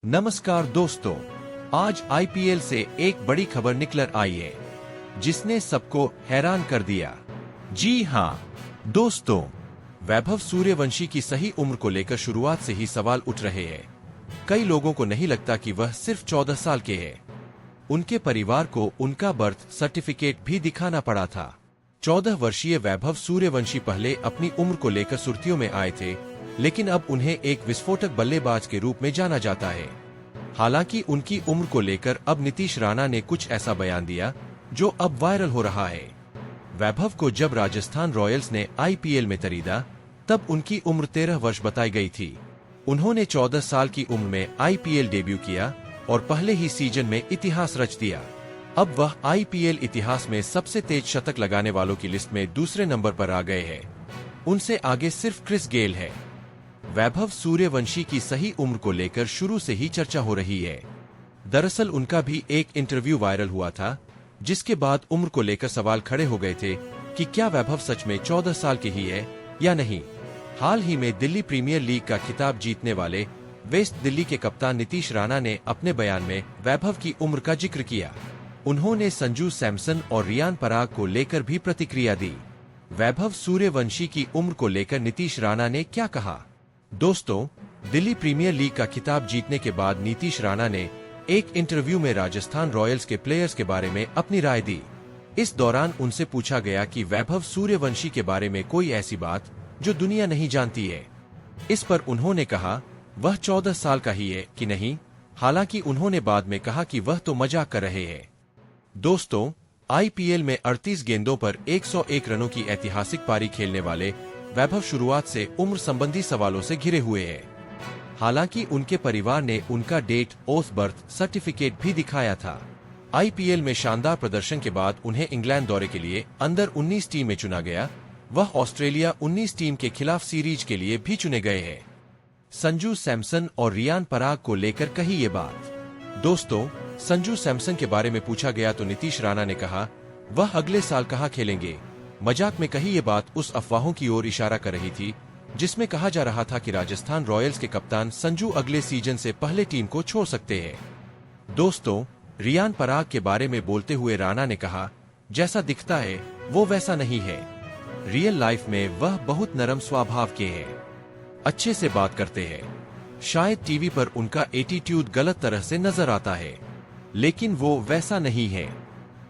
नमस्कार दोस्तों, आज आईपीएल से एक बड़ी खबर निकल आई है जिसने सबको हैरान कर दिया। जी हाँ दोस्तों, वैभव सूर्यवंशी की सही उम्र को लेकर शुरुआत से ही सवाल उठ रहे हैं। कई लोगों को नहीं लगता कि वह सिर्फ 14 साल के हैं। उनके परिवार को उनका बर्थ सर्टिफिकेट भी दिखाना पड़ा था। 14 वर्षीय वैभव सूर्यवंशी पहले अपनी उम्र को लेकर सुर्खियों में आए थे, लेकिन अब उन्हें एक विस्फोटक बल्लेबाज के रूप में जाना जाता है। हालांकि उनकी उम्र को लेकर अब नीतीश राणा ने कुछ ऐसा बयान दिया जो अब वायरल हो रहा है। वैभव को जब राजस्थान रॉयल्स ने आईपीएल में खरीदा तब उनकी उम्र 13 वर्ष बताई गई थी। उन्होंने 14 साल की उम्र में आईपीएल डेब्यू किया और पहले ही सीजन में इतिहास रच दिया। अब वह आईपीएल इतिहास में सबसे तेज शतक लगाने वालों की लिस्ट में दूसरे नंबर पर आ गए हैं। उनसे आगे सिर्फ क्रिस गेल है। वैभव सूर्यवंशी की सही उम्र को लेकर शुरू से ही चर्चा हो रही है। दरअसल उनका भी एक इंटरव्यू वायरल हुआ था, जिसके बाद उम्र को लेकर सवाल खड़े हो गए थे कि क्या वैभव सच में 14 साल के ही है या नहीं। हाल ही में दिल्ली प्रीमियर लीग का खिताब जीतने वाले वेस्ट दिल्ली के कप्तान नीतीश राणा ने अपने बयान में वैभव की उम्र का जिक्र किया। उन्होंने संजू सैमसन और रियान पराग को लेकर भी प्रतिक्रिया दी। वैभव सूर्यवंशी की उम्र को लेकर नीतीश राणा ने क्या कहा? दोस्तों, दिल्ली प्रीमियर लीग का खिताब जीतने के बाद नीतीश राणा ने एक इंटरव्यू में राजस्थान रॉयल्स के प्लेयर्स के बारे में अपनी राय दी। इस दौरान उनसे पूछा गया कि वैभव सूर्यवंशी के बारे में कोई ऐसी बात जो दुनिया नहीं जानती है। इस पर उन्होंने कहा वह 14 साल का ही है कि नहीं। हालांकि उन्होंने बाद में कहा कि वह तो मजाक कर रहे हैं। दोस्तों, आईपीएल में 38 गेंदों पर 101 रनों की ऐतिहासिक पारी खेलने वाले वैभव शुरुआत से उम्र संबंधी सवालों से घिरे हुए हैं। हालांकि उनके परिवार ने उनका डेट ऑफ बर्थ सर्टिफिकेट भी दिखाया था। आईपीएल में शानदार प्रदर्शन के बाद उन्हें इंग्लैंड दौरे के लिए अंडर 19 टीम में चुना गया। वह ऑस्ट्रेलिया 19 टीम के खिलाफ सीरीज के लिए भी चुने गए हैं। संजू सैमसन और रियान पराग को लेकर कही ये बात। दोस्तों, संजू सैमसन के बारे में पूछा गया तो नीतीश राणा ने कहा वह अगले साल कहाँ खेलेंगे। मजाक में कही ये बात उस अफवाहों की ओर इशारा कर रही थी जिसमें कहा जा रहा था कि राजस्थान रॉयल्स के कप्तान संजू अगले सीजन से पहले टीम को छोड़ सकते हैं। दोस्तों, रियान पराग के बारे में बोलते हुए राणा ने कहा जैसा दिखता है वो वैसा नहीं है। रियल लाइफ में वह बहुत नरम स्वभाव के हैं, अच्छे से बात करते हैं। शायद टीवी पर उनका एटीट्यूड गलत तरह से नजर आता है, लेकिन वो वैसा नहीं है।